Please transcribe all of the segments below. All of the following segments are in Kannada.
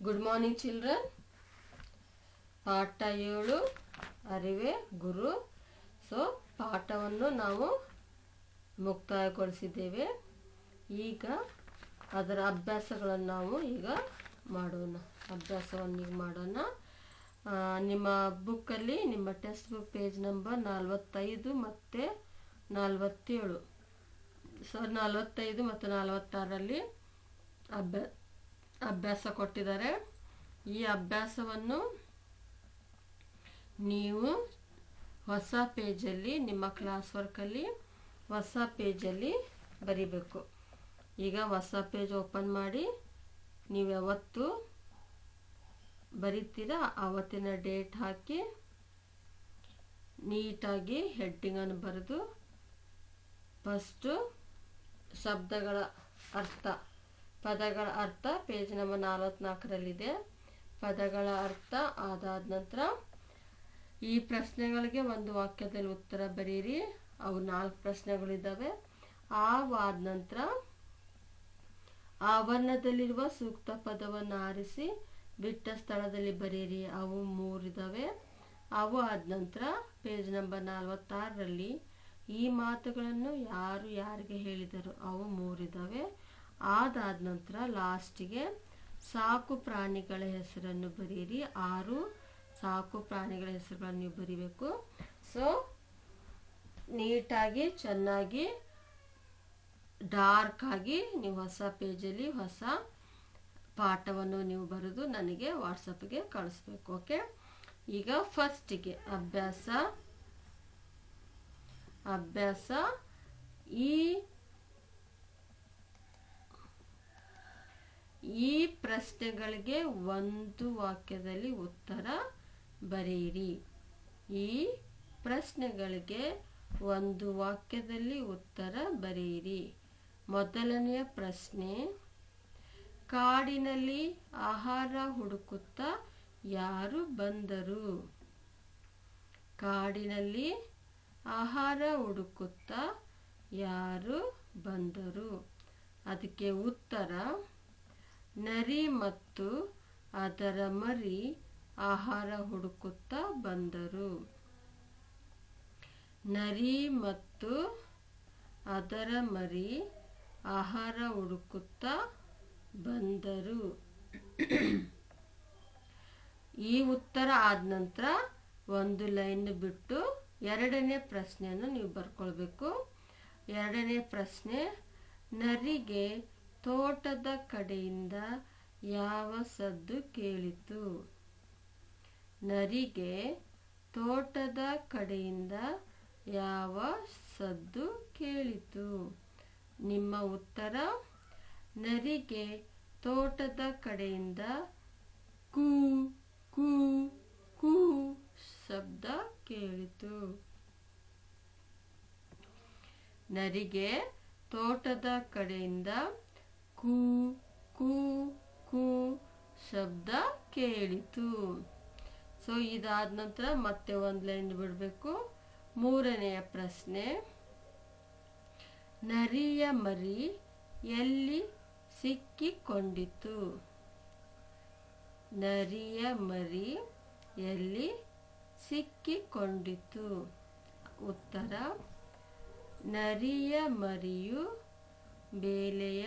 Good morning children. ಪಾಠ 7 ಅರಿವೇ ಗುರು. ಸೊ ಪಾಠವನ್ನು ನಾವು ಮುಕ್ತಾಯಗೊಳಿಸಿದ್ದೇವೆ. ಈಗ ಅದರ ಅಭ್ಯಾಸಗಳನ್ನು ನಾವು ಈಗ ಮಾಡೋಣ. ನಿಮ್ಮ ಬುಕ್ಕಲ್ಲಿ ನಿಮ್ಮ ಟೆಕ್ಸ್ಟ್ ಬುಕ್ ಪೇಜ್ ನಂಬರ್ 45 ಮತ್ತು 47, ಸೊ 45 ಮತ್ತು 46ರಲ್ಲಿ ಅಭ್ಯಾಸ ಕೊಟ್ಟಿದ್ದಾರೆ. ಈ ಅಭ್ಯಾಸವನ್ನು ನೀವು ಹೊಸ ಪೇಜಲ್ಲಿ, ನಿಮ್ಮ ಕ್ಲಾಸ್ ವರ್ಕಲ್ಲಿ ಹೊಸ ಪೇಜಲ್ಲಿ ಬರಿಬೇಕು. ಈಗ ಹೊಸ ಪೇಜ್ ಓಪನ್ ಮಾಡಿ ನೀವು ಯಾವತ್ತು ಬರಿತೀರಾ ಆವತ್ತಿನ ಡೇಟ್ ಹಾಕಿ ನೀಟಾಗಿ ಹೆಡ್ಡಿಂಗನ್ನು ಬರೆದು ಫಸ್ಟು ಶಬ್ದಗಳ ಅರ್ಥ, ಪದಗಳ ಅರ್ಥ ಪೇಜ್ ನಂಬರ್ 44ರಲ್ಲಿದೆ. ಪದಗಳ ಅರ್ಥ ಆದಾದ ನಂತರ ಈ ಪ್ರಶ್ನೆಗಳಿಗೆ ಒಂದು ವಾಕ್ಯದಲ್ಲಿ ಉತ್ತರ ಬರೀರಿ. ಅವು 4 ಪ್ರಶ್ನೆಗಳಿದ್ದಾವೆ. ಆವಾದ ನಂತರ ಆವರಣದಲ್ಲಿರುವ ಸೂಕ್ತ ಪದವನ್ನು ಆರಿಸಿ ಬಿಟ್ಟ ಸ್ಥಳದಲ್ಲಿ ಬರೀರಿ. ಅವು 3 ಇದ್ದಾವೆ. ಅವು ಆದ ನಂತರ ಪೇಜ್ ನಂಬರ್ 46ರಲ್ಲಿ ಈ ಮಾತುಗಳನ್ನು ಯಾರು ಯಾರಿಗೆ ಹೇಳಿದರು, ಅವು 3 ಇದ್ದಾವೆ. ಅದಾದ ನಂತರ ಲಾಸ್ಟಿಗೆ ಸಾಕು ಪ್ರಾಣಿಗಳ ಹೆಸರನ್ನು ಬರೀರಿ. 6 ಸಾಕು ಪ್ರಾಣಿಗಳ ಹೆಸರುಗಳನ್ನು ನೀವು ಬರೀಬೇಕು. ಸೊ ನೀಟಾಗಿ ಚೆನ್ನಾಗಿ ಡಾರ್ಕ್ ಆಗಿ ನೀವು ಹೊಸ ಪೇಜಲ್ಲಿ ಹೊಸ ಪಾಠವನ್ನು ನೀವು ಬರೆದು ನನಗೆ ವಾಟ್ಸಪ್ಗೆ ಕಳಿಸ್ಬೇಕು. ಓಕೆ, ಈಗ ಫಸ್ಟಿಗೆ ಅಭ್ಯಾಸ ಈ ಪ್ರಶ್ನೆಗಳಿಗೆ ಒಂದು ವಾಕ್ಯದಲ್ಲಿ ಉತ್ತರ ಬರೆಯಿರಿ. ಈ ಪ್ರಶ್ನೆಗಳಿಗೆ ಒಂದು ವಾಕ್ಯದಲ್ಲಿ ಉತ್ತರ ಬರೆಯಿರಿ. ಮೊದಲನೆಯ ಪ್ರಶ್ನೆ, ಕಾಡಿನಲ್ಲಿ ಆಹಾರ ಹುಡುಕುತ್ತಾ ಯಾರು ಬಂದರು? ಕಾಡಿನಲ್ಲಿ ಆಹಾರ ಹುಡುಕುತ್ತಾ ಯಾರು ಬಂದರು? ಅದಕ್ಕೆ ಉತ್ತರ, ನರಿ ಮತ್ತು ಅದರ ಮರಿ ಆಹಾರ ಹುಡುಕುತ್ತಾ ಬಂದರು. ನರಿ ಮತ್ತು ಅದರ ಮರಿ ಆಹಾರ ಹುಡುಕುತ್ತಾ ಬಂದರು. ಈ ಉತ್ತರ ಆದ ನಂತರ ಒಂದು ಲೈನ್ ಬಿಟ್ಟು ಎರಡನೇ ಪ್ರಶ್ನೆಯನ್ನು ನೀವು ಬರ್ಕೊಳ್ಬೇಕು. ಎರಡನೇ ಪ್ರಶ್ನೆ, ನರಿಗೆ ತೋಟದ ಕಡೆಯಿಂದ ಯಾವ ಸದ್ದು ಕೇಳಿತು? ನರಿಗೆ ತೋಟದ ಕಡೆಯಿಂದ ಯಾವ ಸದ್ದು ಕೇಳಿತು? ನಿಮ್ಮ ಉತ್ತರ, ನರಿಗೆ ತೋಟದ ಕಡೆಯಿಂದ ಕೂ ಕೂ ಕೂ ಶಬ್ದ ಕೇಳಿತು. ನರಿಗೆ ತೋಟದ ಕಡೆಯಿಂದ ಕೂ ಕೂ ಕೂ ಶಬ್ದ ಕೇಳಿತು. ಸೊ ಇದಾದ ನಂತರ ಮತ್ತೆ ಒಂದು ಲೈನ್ ಬಿಡಬೇಕು. ಮೂರನೆಯ ಪ್ರಶ್ನೆ, ನರಿಯ ಮರಿ ಎಲ್ಲಿ ಸಿಕ್ಕಿಕೊಂಡಿತು? ನರಿಯ ಮರಿ ಎಲ್ಲಿ ಸಿಕ್ಕಿಕೊಂಡಿತು? ಉತ್ತರ, ನರಿಯ ಮರಿಯು ಬೇಲೆಯ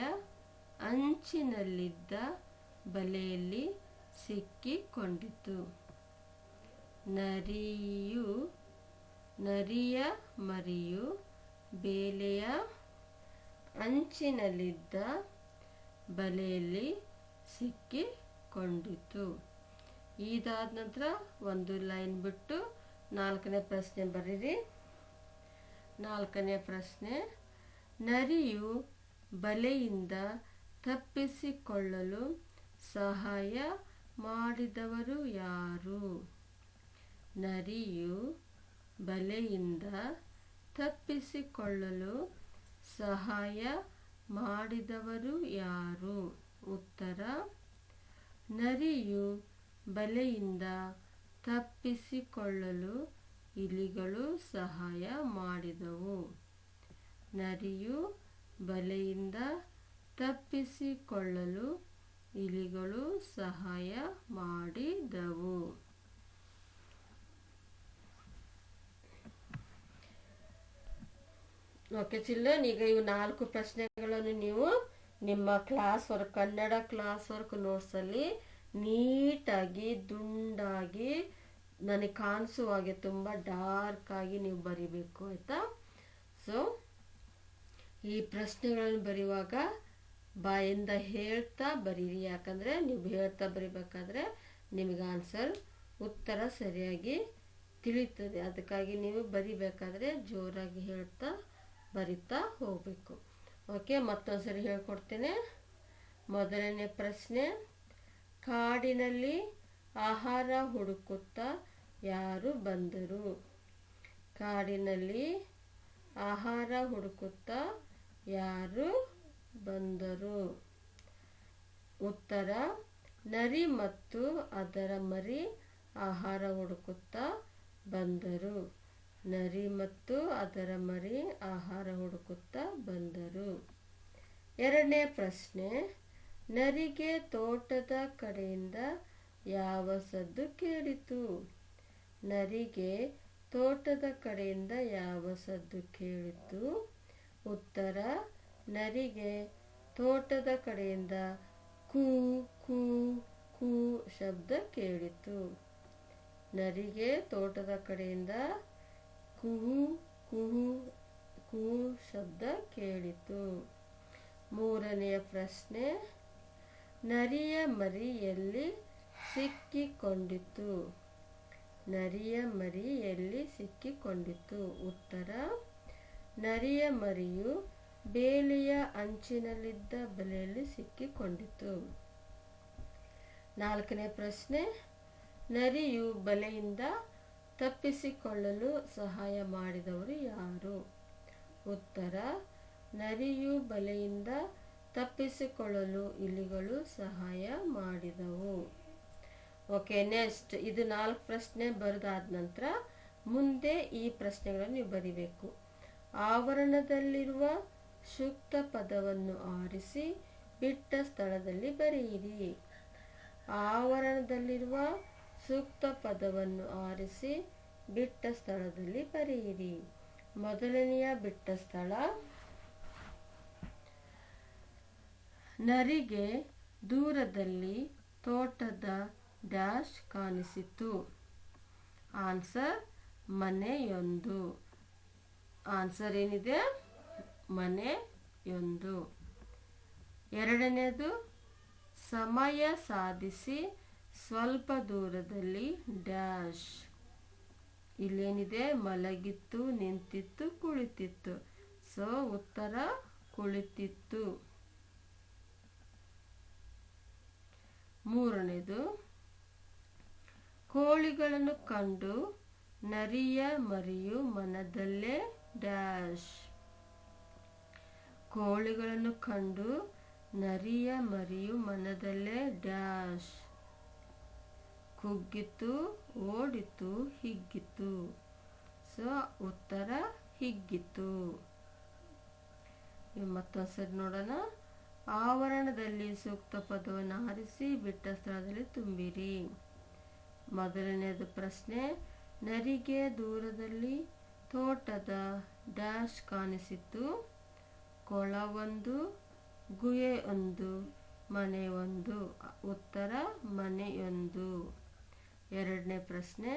ಅಂಚಿನಲ್ಲಿದ್ದ ಬಲೆಯಲ್ಲಿ ಸಿಕ್ಕಿಕೊಂಡಿತು. ನರಿಯ ಮರಿಯು ಬೇಲೆಯ ಅಂಚಿನಲ್ಲಿದ್ದ ಬಲೆಯಲ್ಲಿ ಸಿಕ್ಕಿಕೊಂಡಿತು. ಇದಾದ ನಂತರ ಒಂದು ಲೈನ್ ಬಿಟ್ಟು 4ನೇ ಪ್ರಶ್ನೆ ಬರೀರಿ. 4ನೇ ಪ್ರಶ್ನೆ, ನರಿಯು ಬಲೆಯಿಂದ ತಪ್ಪಿಸಿಕೊಳ್ಳಲು ಸಹಾಯ ಮಾಡಿದವರು ಯಾರು? ನರಿಯು ಬಲೆಯಿಂದ ತಪ್ಪಿಸಿಕೊಳ್ಳಲು ಸಹಾಯ ಮಾಡಿದವರು ಯಾರು? ಉತ್ತರ, ನರಿಯು ಬಲೆಯಿಂದ ತಪ್ಪಿಸಿಕೊಳ್ಳಲು ಇಲಿಗಳು ಸಹಾಯ ಮಾಡಿದವು. ನರಿಯು ಬಲೆಯಿಂದ ತಪ್ಪಿಸಿಕೊಳ್ಳಲು ಇಲಿಗಳು ಸಹಾಯ ಮಾಡಿದವು. ಓಕೆ ಚಿಲ್ಡ್ರನ್, ಈಗ ಇವು 4 ಪ್ರಶ್ನೆಗಳನ್ನು ನೀವು ನಿಮ್ಮ class work, Kannada class work ನೋಟ್ಸಲ್ಲಿ ನೀಟಾಗಿ ದುಂಡಾಗಿ ನನಗೆ ಕಾಣಿಸುವ ಹಾಗೆ ತುಂಬ ಡಾರ್ಕ್ ಆಗಿ ನೀವು ಬರಿಬೇಕು, ಆಯಿತಾ? ಸೊ ಈ ಪ್ರಶ್ನೆಗಳನ್ನು ಬರೆಯುವಾಗ ಬಾಯಿಂದ ಹೇಳ್ತಾ ಬರೀರಿ, ಯಾಕಂದರೆ ನೀವು ಹೇಳ್ತಾ ಬರಿಬೇಕಾದ್ರೆ ನಿಮಗೆ ಆನ್ಸರ್ ಉತ್ತರ ಸರಿಯಾಗಿ ತಿಳಿತದೆ. ಅದಕ್ಕಾಗಿ ನೀವು ಬರಿಬೇಕಾದ್ರೆ ಜೋರಾಗಿ ಹೇಳ್ತಾ ಬರಿತಾ ಹೋಗಬೇಕು. ಓಕೆ, ಮತ್ತೊಂದ್ಸರಿ ಹೇಳ್ಕೊಡ್ತೇನೆ. ಮೊದಲನೇ ಪ್ರಶ್ನೆ, ಕಾಡಿನಲ್ಲಿ ಆಹಾರ ಹುಡುಕುತ್ತಾ ಯಾರು ಬಂದರು? ಕಾಡಿನಲ್ಲಿ ಆಹಾರ ಹುಡುಕುತ್ತಾ ಯಾರು ಬಂದರು? ಉತ್ತರ, ನರಿ ಮತ್ತು ಅದರ ಮರಿ ಆಹಾರ ಹುಡುಕುತ್ತಾ ಬಂದರು. ನರಿ ಮತ್ತು ಅದರ ಮರಿ ಆಹಾರ ಹುಡುಕುತ್ತಾ ಬಂದರು. ಎರಡನೇ ಪ್ರಶ್ನೆ, ನರಿಗೆ ತೋಟದ ಕಡೆಯಿಂದ ಯಾವ ಸದ್ದು ಕೇಳಿತು? ನರಿಗೆ ತೋಟದ ಕಡೆಯಿಂದ ಯಾವ ಸದ್ದು ಕೇಳಿತು? ಉತ್ತರ, ನರಿಗೆ ತೋಟದ ಕಡೆಯಿಂದ ಕೂ ಕೂ ಕೂ ಶಬ್ದ ಕೇಳಿತು. ನರಿಗೆ ತೋಟದ ಕಡೆಯಿಂದ ಕುಹು ಕುಹು ಕೂ ಶಬ್ದ ಕೇಳಿತು. ಮೂರನೆಯ ಪ್ರಶ್ನೆ, ನರಿಯ ಮರಿ ಎಲ್ಲಿ ಸಿಕ್ಕಿಕೊಂಡಿತು? ನರಿಯ ಮರಿ ಎಲ್ಲಿ ಸಿಕ್ಕಿಕೊಂಡಿತು? ಉತ್ತರ, ನರಿಯ ಮರಿಯು ಬೇಲಿಯ ಅಂಚಿನಲ್ಲಿದ್ದ ಬಲೆಯಲ್ಲಿ ಸಿಕ್ಕಿಕೊಂಡಿತು. ನಾಲ್ಕನೇ ಪ್ರಶ್ನೆ, ನರಿಯು ಬಲೆಯಿಂದ ತಪ್ಪಿಸಿಕೊಳ್ಳಲು ಸಹಾಯ ಮಾಡಿದವರು ಯಾರು? ಉತ್ತರ, ನರಿಯು ಬಲೆಯಿಂದ ತಪ್ಪಿಸಿಕೊಳ್ಳಲು ಇಲಿಗಳು ಸಹಾಯ ಮಾಡಿದವು. ಓಕೆ, ನೆಕ್ಸ್ಟ್ ಇದು 4 ಪ್ರಶ್ನೆ ಬರೆದಾದ ನಂತರ ಮುಂದೆ ಈ ಪ್ರಶ್ನೆಗಳನ್ನು ನೀವು ಬರಿಬೇಕು. ಆವರಣದಲ್ಲಿರುವ ಸೂಕ್ತ ಪದವನ್ನು ಆರಿಸಿ ಬಿಟ್ಟ ಸ್ಥಳದಲ್ಲಿ ಬರೆಯಿರಿ. ಆವರಣದಲ್ಲಿರುವ ಸೂಕ್ತ ಪದವನ್ನು ಆರಿಸಿ ಬಿಟ್ಟ ಸ್ಥಳದಲ್ಲಿ ಬರೆಯಿರಿ. ಮೊದಲನೆಯ ಬಿಟ್ಟ ಸ್ಥಳ, ನರಿಗೆ ದೂರದಲ್ಲಿ ತೋಟದ ಡ್ಯಾಶ್ ಕಾಣಿಸಿತು. ಆನ್ಸರ್, ಮನೆಯೊಂದು. ಆನ್ಸರ್ ಏನಿದೆ? ಮನೆಯೊಂದು. ಎರಡನೇದು, ಸಮಯ ಸಾಧಿಸಿ ಸ್ವಲ್ಪ ದೂರದಲ್ಲಿ ಡ್ಯಾಶ್. ಇಲ್ಲೇನಿದೆ? ಮಲಗಿತ್ತು, ನಿಂತಿತ್ತು, ಕುಳಿತಿತ್ತು. ಸೊ ಉತ್ತರ ಕುಳಿತಿತ್ತು. ಮೂರನೇದು, ಕೋಳಿಗಳನ್ನು ಕಂಡು ನರಿಯ ಮರಿಯು ಮನದಲ್ಲೇ ಡ್ಯಾಶ್. ಕೋಳಿಗಳನ್ನು ಕಂಡು ನರಿಯ ಮರಿಯು ಮನದಲ್ಲೇ ಡ್ಯಾಶ್. ಕುಗ್ಗಿತು, ಓಡಿತು, ಹಿಗ್ಗಿತು. ಸೊ ಉತ್ತರ ಹಿಗ್ಗಿತು. ಮತ್ತೊಂದ್ಸರಿ ನೋಡೋಣ. ಆವರಣದಲ್ಲಿ ಸೂಕ್ತ ಪದವನ್ನು ಆರಿಸಿ ಬಿಟ್ಟ ಸ್ಥಳದಲ್ಲಿ ತುಂಬಿರಿ. ಮೊದಲನೇದು ಪ್ರಶ್ನೆ, ನರಿಗೆ ದೂರದಲ್ಲಿ ತೋಟದ ಡ್ಯಾಶ್ ಕಾಣಿಸಿತು. ಕೊಳವೊಂದು, ಗುಹೆಯೊಂದು, ಮನೆಯೊಂದು. ಉತ್ತರ, ಮನೆಯೊಂದು. ಎರಡನೇ ಪ್ರಶ್ನೆ,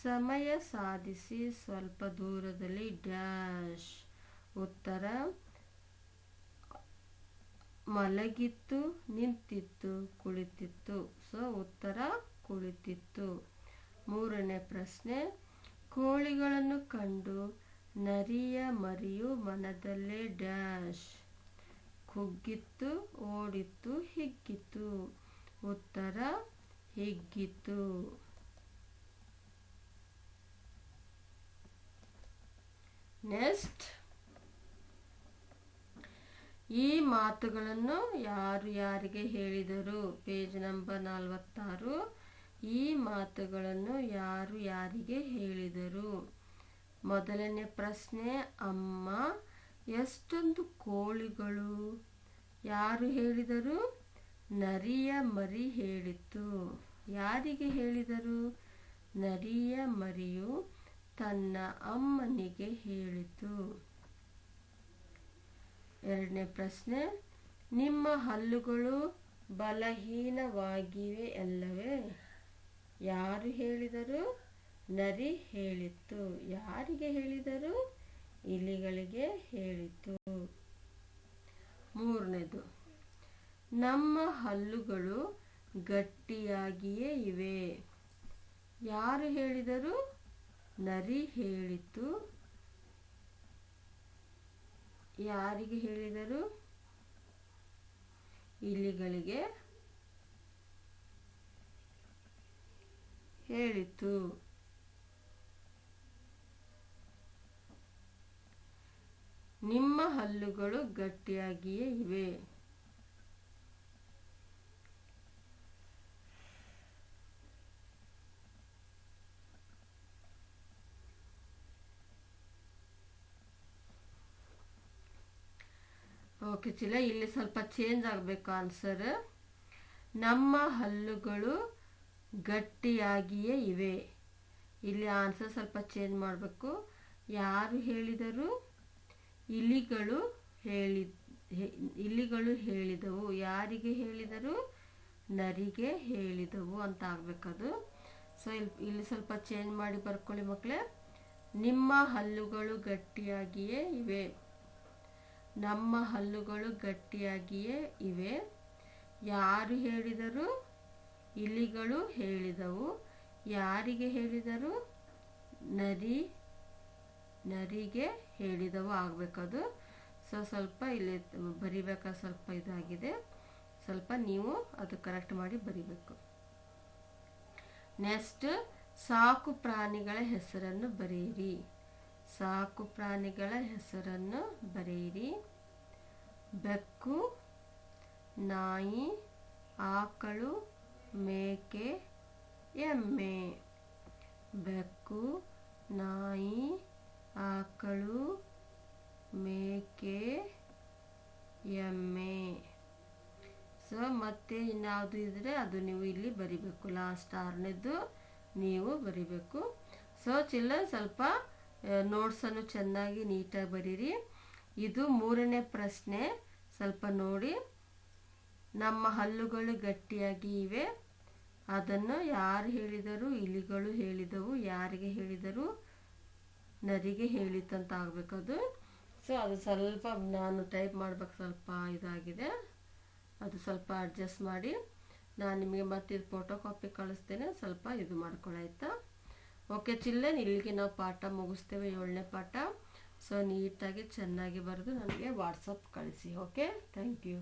ಸಮಯ ಸಾಧಿಸಿ ಸ್ವಲ್ಪ ದೂರದಲ್ಲಿ ಡ್ಯಾಶ್. ಉತ್ತರ, ಮಲಗಿತ್ತು, ನಿಂತಿತ್ತು, ಕುಳಿತಿತ್ತು. ಸೊ ಉತ್ತರ ಕುಳಿತಿತ್ತು. ಮೂರನೇ ಪ್ರಶ್ನೆ, ಕೋಳಿಗಳನ್ನು ಕಂಡು ನರಿಯ ಮರಿಯು ಮನದಲ್ಲೇ ಡ್ಯಾಶ್. ಕುಗ್ಗಿತ್ತು, ಓಡಿತ್ತು, ಹಿಗ್ಗಿತು. ಉತ್ತರ ಹಿಗ್ಗಿತು. ನೆಕ್ಸ್ಟ್, ಈ ಮಾತುಗಳನ್ನು ಯಾರು ಯಾರಿಗೆ ಹೇಳಿದರು? Page number 46. ಈ ಮಾತುಗಳನ್ನು ಯಾರು ಯಾರಿಗೆ ಹೇಳಿದರು? ಮೊದಲನೇ ಪ್ರಶ್ನೆ, ಅಮ್ಮ ಎಷ್ಟೊಂದು ಕೋಳಿಗಳು. ಯಾರು ಹೇಳಿದರು? ನರಿಯ ಮರಿ ಹೇಳಿತು. ಯಾರಿಗೆ ಹೇಳಿದರು? ನರಿಯ ಮರಿಯು ತನ್ನ ಅಮ್ಮನಿಗೆ ಹೇಳಿತು. ಎರಡನೇ ಪ್ರಶ್ನೆ, ನಿಮ್ಮ ಹಲ್ಲುಗಳು ಬಲಹೀನವಾಗಿವೆ ಅಲ್ಲವೇ? ಯಾರು ಹೇಳಿದರು? ನರಿ ಹೇಳಿತು. ಯಾರಿಗೆ ಹೇಳಿದರು? ಇಲಿಗಳಿಗೆ ಹೇಳಿತು. ಮೂರನೇದು, ನಮ್ಮ ಹಲ್ಲುಗಳು ಗಟ್ಟಿಯಾಗಿಯೇ ಇವೆ. ಯಾರು ಹೇಳಿದರು? ನರಿ ಹೇಳಿತು. ಯಾರಿಗೆ ಹೇಳಿದರು? ಇಲಿಗಳಿಗೆ ಹೇಳಿತು. ನಿಮ್ಮ ಹಲ್ಲುಗಳು ಗಟ್ಟಿಯಾಗಿಯೇ ಇವೆ. ಓಕೆ ಚಿಲ್ಲ, ಇಲ್ಲಿ ಸ್ವಲ್ಪ ಚೇಂಜ್ ಆಗಬೇಕು ಆನ್ಸರ್. ನಮ್ಮ ಹಲ್ಲುಗಳು ಗಟ್ಟಿಯಾಗಿಯೇ ಇವೆ. ಇಲ್ಲಿ ಆನ್ಸರ್ ಸ್ವಲ್ಪ ಚೇಂಜ್ ಮಾಡಬೇಕು. ಯಾರು ಹೇಳಿದರು? ಇಲಿಗಳು ಹೇಳಿದವು. ಯಾರಿಗೆ ಹೇಳಿದರು? ನರಿಗೆ ಹೇಳಿದವು ಅಂತ ಆಗಬೇಕದು. ಸೊ ಇಲ್ಲಿ ಸ್ವಲ್ಪ ಚೇಂಜ್ ಮಾಡಿ ಬರ್ಕೊಳ್ಳಿ ಮಕ್ಕಳೇ. ನಿಮ್ಮ ಹಲ್ಲುಗಳು ಗಟ್ಟಿಯಾಗಿಯೇ ಇವೆ. ನಮ್ಮ ಹಲ್ಲುಗಳು ಗಟ್ಟಿಯಾಗಿಯೇ ಇವೆ. ಯಾರು ಹೇಳಿದರು? ಇಲಿಗಳು ಹೇಳಿದವು. ಯಾರಿಗೆ ಹೇಳಿದರು? ನರಿಗೆ ಹೇಳಿದವು ಆಗಬೇಕದು. ಸೊ ಸ್ವಲ್ಪ ಇಲ್ಲಿ ಬರಿಬೇಕಾದ್ರೆ ಸ್ವಲ್ಪ ಇದಾಗಿದೆ. ಸ್ವಲ್ಪ ನೀವು ಅದು ಕರೆಕ್ಟ್ ಮಾಡಿ ಬರಿಬೇಕು. ನೆಕ್ಸ್ಟ್, ಸಾಕು ಪ್ರಾಣಿಗಳ ಹೆಸರನ್ನು ಬರೆಯಿರಿ. ಸಾಕು ಪ್ರಾಣಿಗಳ ಹೆಸರನ್ನು ಬರೆಯಿರಿ. ಬೆಕ್ಕು, ನಾಯಿ, ಆಕಳು, ಮೇಕೆ, ಎಮ್ಮೆ. ಬೆಕ್ಕು, ನಾಯಿ, ಆಕಳು, ಮೇಕೆ, ಎಮ್ಮೆ. ಸೊ ಮತ್ತೆ ಇನ್ಯಾವುದು ಇದ್ರೆ ಅದು ನೀವು ಇಲ್ಲಿ ಬರಿಬೇಕು. ಲಾಸ್ಟ್ ಆರನೇದು ನೀವು ಬರಿಬೇಕು. ಸೊ ಸ್ವಲ್ಪ ನೋಟ್ಸನ್ನು ಚೆನ್ನಾಗಿ ನೀಟಾಗಿ ಬರೀರಿ. ಇದು ಮೂರನೇ ಪ್ರಶ್ನೆ. ಸ್ವಲ್ಪ ನೋಡಿ. ನಮ್ಮ ಹಲ್ಲುಗಳು ಗಟ್ಟಿಯಾಗಿ ಇವೆ. ಅದನ್ನು ಯಾರು ಹೇಳಿದರು? ಇಲಿಗಳು ಹೇಳಿದವು. ಯಾರಿಗೆ ಹೇಳಿದರು? ನರಿಗೆ ಹೇಳಿತಂತ ಆಗಬೇಕದು. ಸೊ ಅದು ಸ್ವಲ್ಪ ನಾನು ಟೈಪ್ ಮಾಡ್ಬೇಕು, ಸ್ವಲ್ಪ ಇದಾಗಿದೆ. ಅದು ಸ್ವಲ್ಪ ಅಡ್ಜಸ್ಟ್ ಮಾಡಿ ನಾನು ನಿಮಗೆ ಮತ್ತೆ ಇದು ಫೋಟೋ ಕಾಪಿ ಕಳಿಸ್ತೇನೆ. ಸ್ವಲ್ಪ ಇದು ಮಾಡ್ಕೊಳ್ಳಾಯ್ತಾ? ಓಕೆ ಚಿಲ್ಡ್ರನ್, ಇಲ್ಲಿಗೆ ನಾವು ಪಾಠ ಮುಗಿಸ್ತೇವೆ, 7ನೇ ಪಾಠ. ಸೊ ನೀಟಾಗಿ ಚೆನ್ನಾಗಿ ಬರೆದು ನನಗೆ ವಾಟ್ಸಪ್ ಕಳಿಸಿ. Okay, thank you.